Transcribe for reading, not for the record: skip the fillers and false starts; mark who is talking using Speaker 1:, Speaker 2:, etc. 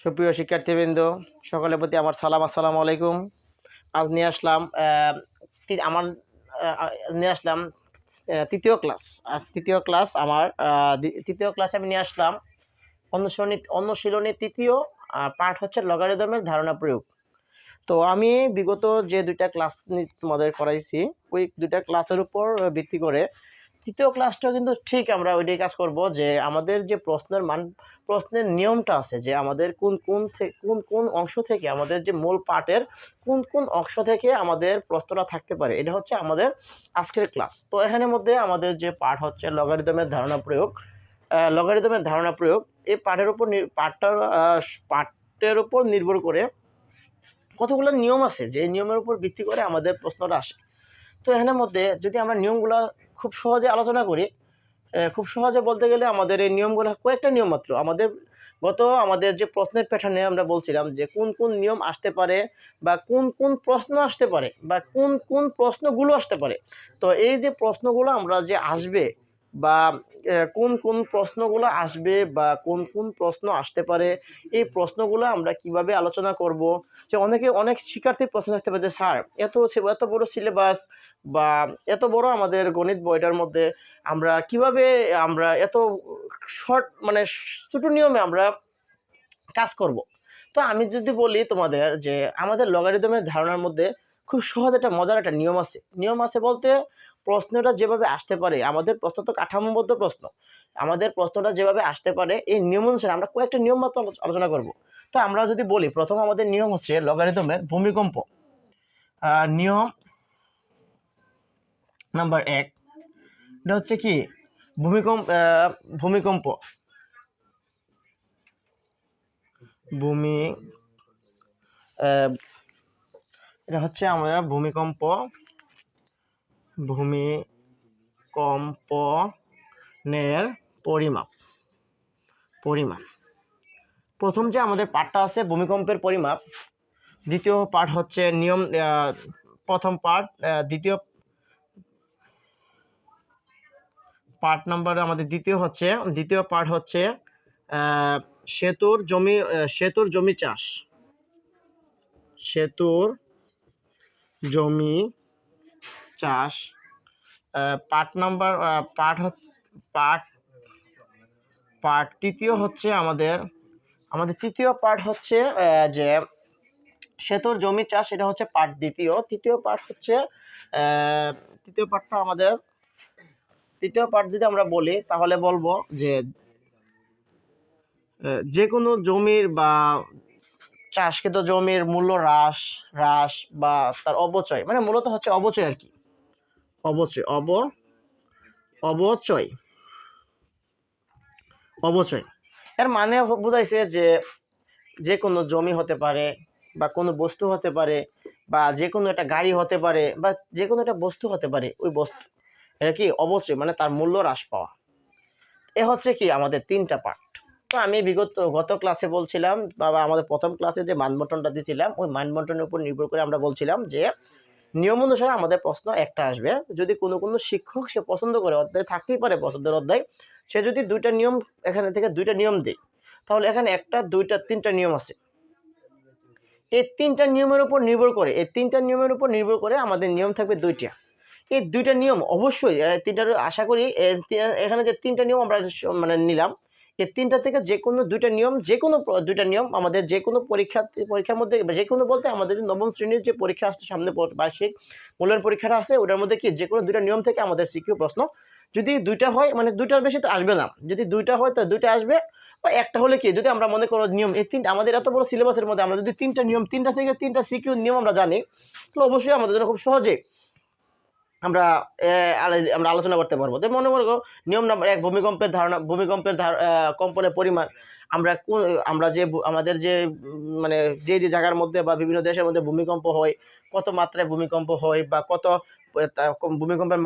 Speaker 1: সুপ্রিয় শিক্ষার্থীবৃন্দ, সকলের প্রতি আমার সালাম। আসসালামু আলাইকুম। আজ নিয়ে আসলাম আমার নিয়ে আসলাম তৃতীয় ক্লাস। আজ তৃতীয় ক্লাস আমার তৃতীয় ক্লাসে আমি নিয়ে আসলাম অনুশীলনী তৃতীয় পাঠ হচ্ছে লগারিদমের ধারণা প্রয়োগ। তো আমি বিগত যে দুইটা ক্লাস তোমাদের করাইছি ওই দুইটা ক্লাসের উপর ভিত্তি করে তৃতীয় ক্লাসটা কিন্তু ঠিক আমরা ওইটাই কাজ করব যে আমাদের যে প্রশ্নের নিয়মটা আছে যে আমাদের কোন অংশ থেকে আমাদের যে মূল পাঠের কোন অংশ থেকে আমাদের প্রশ্নটা থাকতে পারে, এটা হচ্ছে আমাদের আজকের ক্লাস। তো এখানের মধ্যে আমাদের যে পাঠ হচ্ছে লগারিদমের ধারণা প্রয়োগ। এই পাঠের উপর নির্ভর করে কতগুলো নিয়ম আছে যে নিয়মের উপর ভিত্তি করে আমাদের প্রশ্নটা আসে। তো এখানের মধ্যে যদি আমরা নিয়মগুলো খুব সহজে আলোচনা করি, খুব সহজে বলতে গেলে আমাদের এই নিয়মগুলো কয়েকটা নিয়ম মাত্র। আমাদের যে প্রশ্নের প্যাটার্নে আমরা বলছিলাম যে কোন নিয়ম আসতে পারে বা কোন প্রশ্ন আসতে পারে বা কোন প্রশ্নগুলো আসতে পারে। তো এই যে প্রশ্নগুলো আমরা যে আসবে বা কোন প্রশ্নগুলো আসবে বা কোন প্রশ্ন আসতে পারে, এই প্রশ্নগুলো আমরা কিভাবে আলোচনা করব। যে অনেক শিক্ষার্থীর প্রশ্ন আসতে পারে যে স্যার এত বড় সিলেবাস বা এত বড় আমাদের গণিত বইটার মধ্যে আমরা কিভাবে এত ছোট নিয়মে আমরা কাজ করব। তো আমি যদি বলি তোমাদের যে আমাদের লগারিদমের ধারণার মধ্যে খুব সহজ একটা মজার একটা নিয়ম আছে বলতে প্রশ্নটা যেভাবে আসতে পারে, আমাদের প্রশ্ন তো কাঠামোবদ্ধ প্রশ্ন, আমাদের প্রশ্নটা যেভাবে আসতে পারে এই নিয়ম অনুসারে আমরা কয়েকটা নিয়ম মাত্র আলোচনা করব। তো আমরা যদি বলি প্রথম আমাদের নিয়ম হচ্ছে লগারিদমের ভূমিকম্প। নিয়ম নাম্বার 1, এটা হচ্ছে কি ভূমিকম্প এটা হচ্ছে আমরা ভূমিকম্পনের পরিমাণ। প্রথম যে আমাদের পাঠটা আছে ভূমিকম্পের পরিমাপ, দ্বিতীয় পাঠ হচ্ছে নিয়ম, প্রথম পাঠ, দ্বিতীয় পাঠ নাম্বার আমাদের দ্বিতীয় পাঠ হচ্ছে সেতুর জমি চাষ। পাঠ তৃতীয় হচ্ছে আমাদের তৃতীয় পাঠ হচ্ছে যে সেতুর জমি চাষ, এটা হচ্ছে পাঠ দ্বিতীয়। তৃতীয় পাঠ যদি আমরা বলি তাহলে বলবো যে কোনো জমির বা চাষকৃত জমির মূল্য হ্রাস বা তার অবচয়, মানে মূলত হচ্ছে অবচয় আর কি, অবচয় এর মানে বুঝাইছে যে কোনো জমি হতে পারে বা কোনো বস্তু হতে পারে বা যে কোনো একটা গাড়ি হতে পারে বা যে কোনো একটা বস্তু হতে পারে, ওই বস্তু এটা কি অবচয়, মানে তার মূল্য হ্রাস পাওয়া। এ হচ্ছে কি আমাদের তিনটা পার্ট। তো আমি গত ক্লাসে বলছিলাম বা আমাদের প্রথম ক্লাসে যে মানবন্টনটা দিয়েছিলাম, ওই মানবন্টনের উপর নির্ভর করে আমরা বলছিলাম যে নিয়ম অনুসারে আমাদের প্রশ্ন একটা আসবে। যদি কোনো শিক্ষক সে পছন্দ করে, অধ্যায় থাকতেই পারে পছন্দের অধ্যায়, সে যদি দুইটা নিয়ম এখানে থেকে দুইটা নিয়ম দেয়, তাহলে এখানে একটা দুইটা তিনটা নিয়ম আছে। এই তিনটা নিয়মের উপর নির্ভর করে আমাদের নিয়ম থাকবে দুইটা। এই দুইটা নিয়ম অবশ্যই আশা করি এখানে যে তিনটা নিয়ম আমরা নিলাম, এই তিনটা থেকে যে কোনো দুইটা নিয়ম আমাদের যে কোনো পরীক্ষার মধ্যে, যে কোনো বলতে আমাদের যে নবম শ্রেণীর যে পরীক্ষা আসছে সামনে, বার্ষিক মূল্যায়ন পরীক্ষাটা আছে, ওটার মধ্যে কি যে কোনো দুইটা নিয়ম থেকে আমাদের সিকিউ প্রশ্ন যদি দুইটা হয়, মানে দুইটার বেশি তো আসবে না, যদি দুইটা হয় তো দুইটা আসবে, বা একটা হলে কি, যদি আমরা মনে করো নিয়ম এই তিনটা আমাদের এত বড় সিলেবাসের মধ্যে আমরা যদি তিনটা থেকে তিনটা সিকিউ নিয়ম আমরা জানি, তাহলে অবশ্যই আমাদের জন্য খুব সহজে আমরা আলোচনা করতে পারবো। তো মনে করো নিয়ম নাম্বার 1, ভূমিকম্পের কম্পনের পরিমাণ। আমরা যে আমাদের যে যে জায়গার মধ্যে বা বিভিন্ন দেশের মধ্যে ভূমিকম্প হয়, কত মাত্রায় ভূমিকম্প হয় বা কত ভূমিকম্পের